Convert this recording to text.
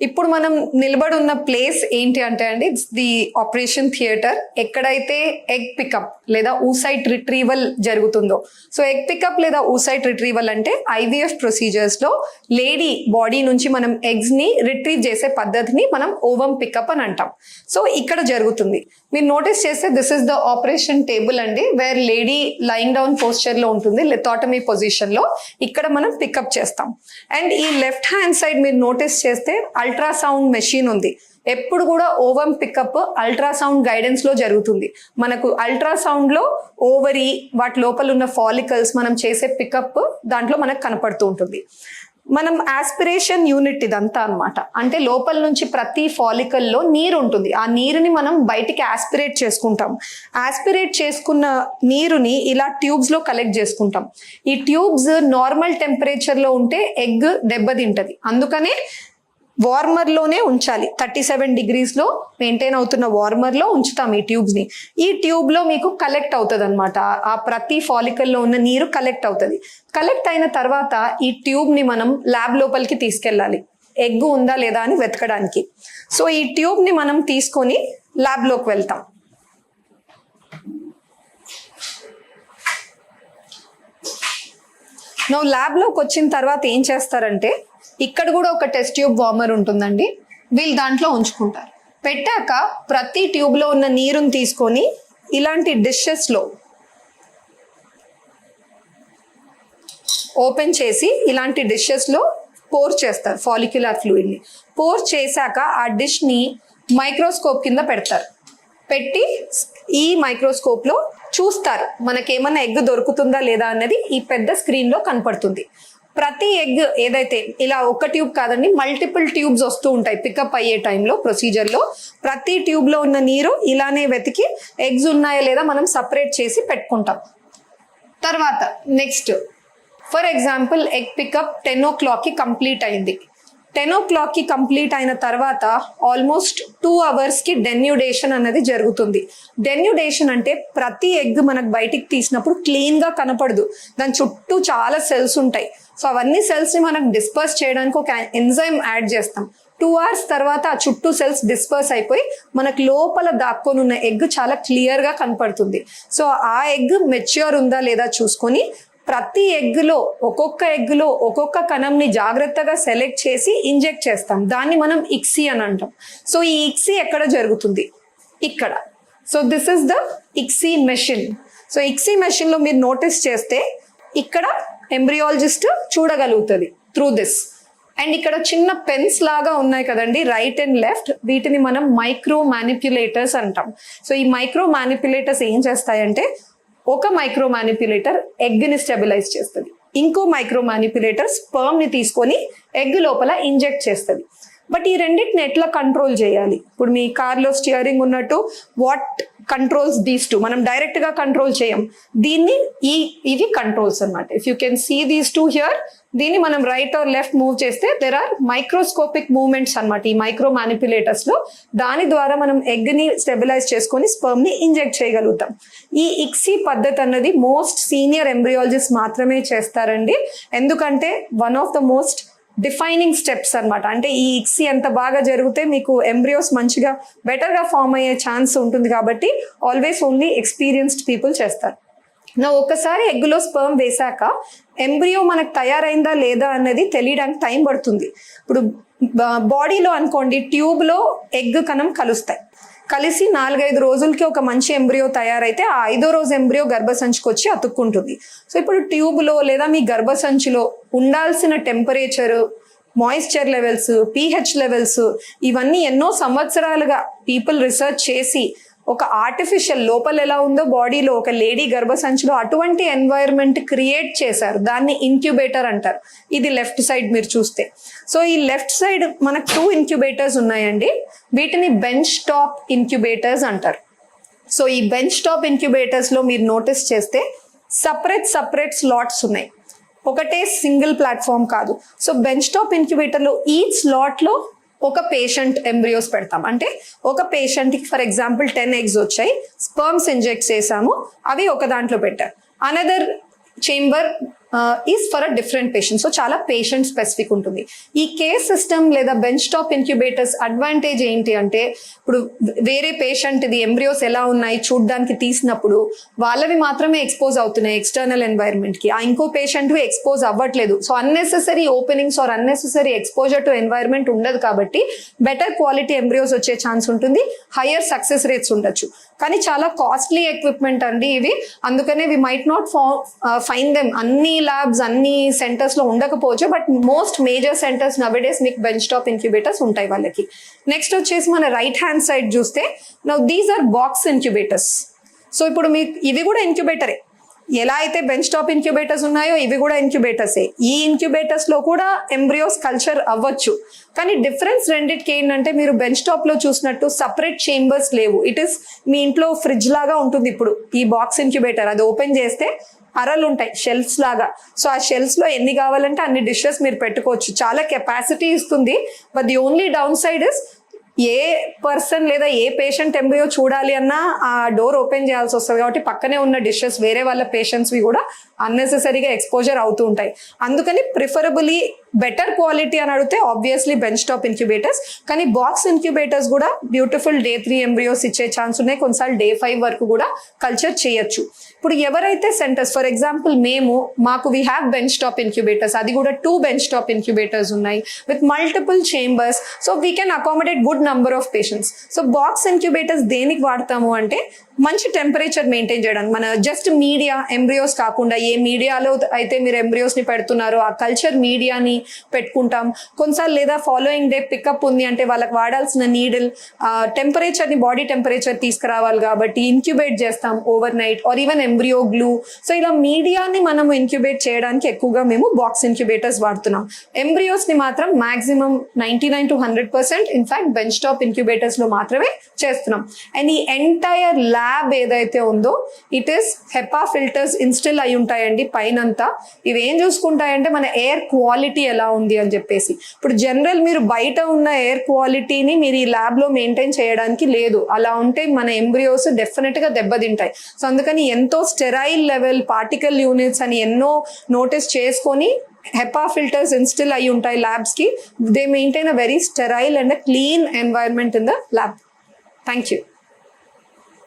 ఇప్పుడు మనం నిలబడి ఉన్న ప్లేస్ ఏంటి అంటే అండి, ఇట్స్ ది ఆపరేషన్ థియేటర్. ఎక్కడైతే ఎగ్ పికప్ లేదా ఊసైట్ రిట్రీవల్ జరుగుతుందో, సో ఎగ్ పికప్ లేదా ఊసైట్ రిట్రీవల్ అంటే ఐవీఎఫ్ ప్రొసీజర్స్ లో లేడీ బాడీ నుంచి మనం ఎగ్స్ ని రిట్రీవ్ చేసే పద్ధతిని మనం ఓవమ్ పికప్ అని అంటాం. సో ఇక్కడ జరుగుతుంది. మీరు నోటీస్ చేస్తే this is the operation table అండి, వేర్ లేడీ లైంగ్ డౌన్ పోస్చర్ లో ఉంటుంది, లిథోటమీ పొజిషన్ లో. ఇక్కడ మనం పికప్ చేస్తాం. అండ్ ఈ లెఫ్ట్ హ్యాండ్ సైడ్ మీరు నోటీస్ చేస్తే అల్ట్రాసౌండ్ మెషిన్ ఉంది. ఎప్పుడు కూడా ఓవమ్ పికప్ అల్ట్రాసౌండ్ గైడెన్స్ లో జరుగుతుంది. మనకు అల్ట్రాసౌండ్ లో ఓవరీ, వాటి లోపల ఉన్న ఫాలికల్స్, మనం చేసే పికప్ దాంట్లో మనకు కనపడుతూ ఉంటుంది. మనం ఆస్పిరేషన్ యూనిట్ ఇదంతా అన్నమాట. అంటే లోపల నుంచి ప్రతి ఫాలికల్లో నీరు ఉంటుంది. ఆ నీరుని మనం బయటికి ఆస్పిరేట్ చేసుకుంటాం. ఆస్పిరేట్ చేసుకున్న నీరుని ఇలా ట్యూబ్స్ లో కలెక్ట్ చేసుకుంటాం. ఈ ట్యూబ్స్ నార్మల్ టెంపరేచర్ లో ఉంటే ఎగ్ దెబ్బతింటది. అందుకనే వార్మర్ లోనే ఉంచాలి. 37 degrees లో మెయింటైన్ అవుతున్న వార్మర్ లో ఉంచుతాం ఈ ట్యూబ్స్ ని. ఈ ట్యూబ్ లో మీకు కలెక్ట్ అవుతుంది అనమాట. ఆ ప్రతి ఫాలికల్లో ఉన్న నీరు కలెక్ట్ అవుతుంది. కలెక్ట్ అయిన తర్వాత ఈ ట్యూబ్ ని మనం ల్యాబ్ లోపలికి తీసుకెళ్ళాలి, ఎగ్ ఉందా లేదా అని వెతకడానికి. సో ఈ ట్యూబ్ ని మనం తీసుకొని ల్యాబ్ లోకి వెళ్తాం. నువ్వు ల్యాబ్ లోకి వచ్చిన తర్వాత ఏం చేస్తారంటే, ఇక్కడ కూడా ఒక టెస్ట్ ట్యూబ్ వార్మర్ ఉంటుందండి. వీళ్ళు దాంట్లో ఉంచుకుంటారు. పెట్టాక ప్రతి ట్యూబ్ లో ఉన్న నీరుని తీసుకొని ఇలాంటి డిషెస్ లో ఓపెన్ చేసి ఇలాంటి డిషెస్ లో పోర్ చేస్తారు ఫాలిక్యులర్ ఫ్లూయిడ్ ని. పోర్ చేశాక ఆ డిష్ ని మైక్రోస్కోప్ కింద పెడతారు. పెట్టి ఈ మైక్రోస్కోప్ లో చూస్తారు మనకేమన్నా ఎగ్ దొరుకుతుందా లేదా అన్నది ఈ పెద్ద స్క్రీన్ లో కనపడుతుంది. ప్రతి ఎగ్ ఏదైతే ఇలా ఒక ట్యూబ్ కాదండి, మల్టిపుల్ ట్యూబ్స్ వస్తూ ఉంటాయి పికప్ అయ్యే టైంలో ప్రొసీజర్ లో. ప్రతి ట్యూబ్ లో ఉన్న నీరు ఇలానే వెతికి ఎగ్స్ ఉన్నాయా లేదా మనం సపరేట్ చేసి పెట్టుకుంటాం. తర్వాత next, for example egg pickup 10 o'clock కి కంప్లీట్ అయింది. 10 o'clock కి కంప్లీట్ అయిన తర్వాత ఆల్మోస్ట్ 2 hours కి డెన్యూడేషన్ అన్నది జరుగుతుంది. డెన్యూడేషన్ అంటే ప్రతి ఎగ్ మనకు బయటికి తీసినప్పుడు క్లీన్ గా కనపడదు, దాని చుట్టూ చాలా సెల్స్ ఉంటాయి. సో అవన్నీ సెల్స్ ని మనం డిస్పర్స్ చేయడానికి ఒక ఎంజైమ్ యాడ్ చేస్తాం. 2 hours తర్వాత ఆ చుట్టూ సెల్స్ డిస్పర్స్ అయిపోయి మనకు లోపల దాక్కొని ఉన్న ఎగ్ చాలా క్లియర్ గా కనపడుతుంది. సో ఆ ఎగ్ మెచ్యూర్ ఉందా లేదా చూసుకొని ప్రతి ఎగ్లో ఒక్కొక్క కణంని జాగ్రత్తగా సెలెక్ట్ చేసి ఇంజెక్ట్ చేస్తాం. దాన్ని మనం ఇక్సీ అని అంటాం. సో ఈ ఇక్సీ ఎక్కడ జరుగుతుంది? ఇక్కడ. So this is the ICSI machine. So ICSI machine లో మీరు నోటీస్ చేస్తే ఇక్కడ ఎంబ్రియాలజిస్ట్ చూడగలుగుతుంది త్రూ దిస్. అండ్ ఇక్కడ చిన్న పెన్స్ లాగా ఉన్నాయి కదండి, రైట్ అండ్ లెఫ్ట్. వీటిని మనం మైక్రో మ్యానిప్యులేటర్స్ అంటాం. సో ఈ మైక్రో మ్యానిప్యులేటర్స్ ఏం చేస్తాయంటే, ఒక మైక్రో మ్యానిప్యులేటర్ ఎగ్ ని స్టెబిలైజ్ చేస్తుంది, ఇంకో మైక్రో మ్యానిప్యులేటర్ స్పర్మ్ ని తీసుకొని ఎగ్ లోపల ఇంజెక్ట్ చేస్తుంది. బట్ ఈ రెండింటిని ఎట్లా కంట్రోల్ చేయాలి? ఇప్పుడు మీ కార్లో స్టియరింగ్ ఉన్నట్టు వాట్ కంట్రోల్స్ దీస్ టూ, మనం డైరెక్ట్ గా కంట్రోల్ చేయం. దీన్ని ఇవి కంట్రోల్స్ అన్నమాట. If you can see these two here, దీన్ని మనం రైట్ ఆర్ లెఫ్ట్ మూవ్ చేస్తే దెర్ ఆర్ మైక్రోస్కోపిక్ మూవ్మెంట్స్ అన్నమాట ఈ మైక్రో మ్యానిప్యులేటర్స్ లో. దాని ద్వారా మనం ఎగ్ ని స్టెబిలైజ్ చేసుకొని స్పర్మ్ ని ఇంజెక్ట్ చేయగలుగుతాం. ఈ ఇక్సీ పద్ధతి అన్నది మోస్ట్ సీనియర్ ఎంబ్రియాలజిస్ట్ మాత్రమే చేస్తారండి. ఎందుకంటే one of the most defining steps అన్నమాట. అంటే ఈ ఇక్సీ ఎంత బాగా జరిగితే మీకు ఎంబ్రియోస్ మంచిగా బెటర్ గా ఫామ్ అయ్యే ఛాన్స్ ఉంటుంది. కాబట్టి ఆల్వేస్ ఓన్లీ ఎక్స్పీరియన్స్డ్ పీపుల్ చేస్తారు. నా ఒక్కసారి ఎగ్గులో స్పర్మ్ వేశాక ఎంబ్రియో మనకు తయారైందా లేదా అన్నది తెలియడానికి టైం పడుతుంది. ఇప్పుడు బాడీలో అనుకోండి, ట్యూబ్ లో ఎగ్ కణం కలుస్తాయి. కలిసి 4-5 రోజులకి ఒక మంచి ఎంబ్రియో తయారైతే ఆ 5వ రోజు ఎంబ్రియో గర్భసంచికి వచ్చి అతుక్కుంటుంది. సో ఇప్పుడు ట్యూబ్లో లేదా మీ గర్భసంచిలో ఉండాల్సిన temperature, moisture levels, pH levels, ఇవన్నీ ఎన్నో సంవత్సరాలుగా పీపుల్ రీసెర్చ్ చేసి ఒక ఆర్టిఫిషియల్ లోపల ఎలా ఉందో బాడీలో ఒక లేడీ గర్భసంచిలో అటువంటి ఎన్వైరన్మెంట్ క్రియేట్ చేశారు. దాన్ని ఇంక్యుబేటర్ అంటారు. ఇది లెఫ్ట్ సైడ్ మీరు చూస్తే. సో ఈ లెఫ్ట్ సైడ్ మనకు 2 ఇంక్యుబేటర్స్ ఉన్నాయండి. వీటిని బెంచ్ టాప్ ఇంక్యుబేటర్స్ అంటారు. సో ఈ బెంచ్ టాప్ ఇంక్యుబేటర్స్ లో మీరు నోటీస్ చేస్తే సపరేట్ స్లాట్స్ ఉన్నాయి, ఒకటే సింగిల్ ప్లాట్ఫామ్ కాదు. సో బెంచ్ టాప్ ఇంక్యుబేటర్ లో ఈ స్లాట్ లో ఒక పేషెంట్ ఎంబ్రియోస్ పెడతాం. అంటే ఒక పేషెంట్ కి ఫర్ ఎగ్జాంపుల్ 10 eggs వచ్చాయి, స్పర్మ్స్ ఇంజెక్ట్ చేసాము, అవి ఒక దాంట్లో పెట్టారు. Another chamber is for a different patient. So చాలా పేషెంట్ స్పెసిఫిక్ ఉంటుంది. ఈ కేస్ సిస్టమ్ లేదా బెంచ్ టాప్ ఇంక్యుబేటర్స్ అడ్వాంటేజ్ ఏంటి అంటే, ఇప్పుడు వేరే పేషెంట్ ఇది ఎంబ్రియోస్ ఎలా ఉన్నాయి చూడడానికి తీసినప్పుడు వాళ్ళవి మాత్రమే ఎక్స్పోజ్ అవుతున్నాయి ఎక్స్టర్నల్ ఎన్వైరన్మెంట్ కి, ఆ ఇంకో పేషెంట్ ఎక్స్పోజ్ అవ్వట్లేదు. So unnecessary openings or unnecessary exposure to environment ఉండదు కాబట్టి బెటర్ క్వాలిటీ ఎంబ్రియోస్ వచ్చే ఛాన్స్ ఉంటుంది, హయ్యర్ సక్సెస్ రేట్స్ ఉండొచ్చు. కానీ చాలా కాస్ట్లీ ఎక్విప్మెంట్ అండి ఇవి, అందుకనే we might not find them అన్ని ల్యాబ్స్ అన్ని సెంటర్స్ లో ఉండకపోవచ్చు, but most major centres nowadays మీకు బెంచ్ టాప్ ఇంక్యుబేటర్స్ ఉంటాయి వాళ్ళకి. నెక్స్ట్ వచ్చేసి మన రైట్ హ్యాండ్ సైడ్ చూస్తే now these are box incubators. So ఇప్పుడు మీకు ఇవి కూడా ఇంక్యుబేటరే, ఎలా అయితే బెంచ్ టాప్ ఇంక్యుబేటర్స్ ఉన్నాయో ఇవి కూడా ఇంక్యుబేటర్సే. ఈ ఇంక్యుబేటర్స్ లో కూడా ఎంబ్రియోస్ కల్చర్ అవ్వచ్చు, కానీ డిఫరెన్స్ రెండిటికి ఏంటంటే మీరు బెంచ్ టాప్ లో చూసినట్టు సపరేట్ చేంబర్స్ లేవు. ఇట్ ఈస్ మీ ఇంట్లో ఫ్రిడ్జ్ లాగా ఉంటుంది. ఇప్పుడు ఈ బాక్స్ ఇంక్యుబేటర్ అది ఓపెన్ చేస్తే అరలు ఉంటాయి షెల్ఫ్స్ లాగా. సో ఆ షెల్ఫ్స్ లో ఎన్ని కావాలంటే అన్ని డిషెస్ మీరు పెట్టుకోవచ్చు, చాలా కెపాసిటీ ఇస్తుంది. But the only down side is a person లేదా ఏ పేషెంట్ ఎంబ్రియో చూడాలి అన్నా ఆ డోర్ ఓపెన్ చేయాల్సి వస్తుంది కాబట్టి పక్కనే ఉన్న డిషెస్ వేరే వాళ్ళ పేషెంట్స్వి కూడా అన్నెసెసరీగా ఎక్స్పోజర్ అవుతూ ఉంటాయి. అందుకని ప్రిఫరబుల్లీ బెటర్ క్వాలిటీ అని అడిగితే ఆబ్వియస్లీ బెంచ్ టాప్ ఇంక్యుబేటర్స్, కానీ బాక్స్ ఇంక్యుబేటర్స్ కూడా బ్యూటిఫుల్ Day 3 ఎంబ్రియోస్ ఇచ్చే ఛాన్స్ ఉన్నాయి, కొన్నిసార్లు Day 5 వరకు కూడా కల్చర్ చేయొచ్చు. ఇప్పుడు ఎవరైతే సెంటర్స్ ఫర్ ఎగ్జాంపుల్ మాకు we have bench top incubators, అది కూడా 2 బెంచ్ టాప్ ఇంక్యుబేటర్స్ ఉన్నాయి with multiple chambers, so we can accommodate good number of patients. So box incubators దేనికి వాడతాము అంటే మంచి టెంపరేచర్ మెయింటైన్ చేయడానికి, మన జస్ట్ మీడియా ఎంబ్రియోస్ కాకుండా ఏ మీడియాలో అయితే మీరు ఎంబ్రియోస్ ని పెడుతున్నారో ఆ కల్చర్ మీడియాని పెట్టుకుంటాం. కొన్నిసార్లు లేదా ఫాలోయింగ్ డే పికప్ ఉంది అంటే వాళ్ళకి వాడాల్సిన నీడిల్ టెంపరేచర్ ని బాడీ టెంపరేచర్ తీసుకురావాలి కాబట్టి ఇంక్యుబేట్ చేస్తాం overnight, or even embryo glue. So ఇలా మీడియాని మనం ఇంక్యుబేట్ చేయడానికి ఎక్కువగా మేము బాక్స్ ఇంక్యుబేటర్స్ వాడుతున్నాం. ఎంబ్రియోస్ ని మాత్రం maximum 99 to 100% in fact bench top incubators లో మాత్రమే చేస్తున్నాం. అండ్ ఈ ఎంటైర్ ల్యాబ్ ఏదైతే ఉందో it is HEPA filters instil అయి ఉంటాయండి పైనంతా. ఇవి ఏం చూసుకుంటాయంటే మన ఎయిర్ క్వాలిటీ ఎలా ఉంది అని చెప్పేసి. ఇప్పుడు జనరల్ మీరు బయట ఉన్న ఎయిర్ క్వాలిటీని మీరు ఈ ల్యాబ్ లో మెయింటైన్ చేయడానికి లేదు, అలా ఉంటే మన ఎంబ్రియోస్ డెఫినెట్ గా దెబ్బతింటాయి. సో అందుకని ఎంతో స్టెరైల్ లెవెల్ పార్టికల్ యూనిట్స్ అని ఎన్నో నోటీస్ చేసుకొని హెపా ఫిల్టర్స్ ఇన్స్టిల్ అయి ఉంటాయి ల్యాబ్స్ కి. They maintain a very sterile and a clean environment in the lab. Thank you.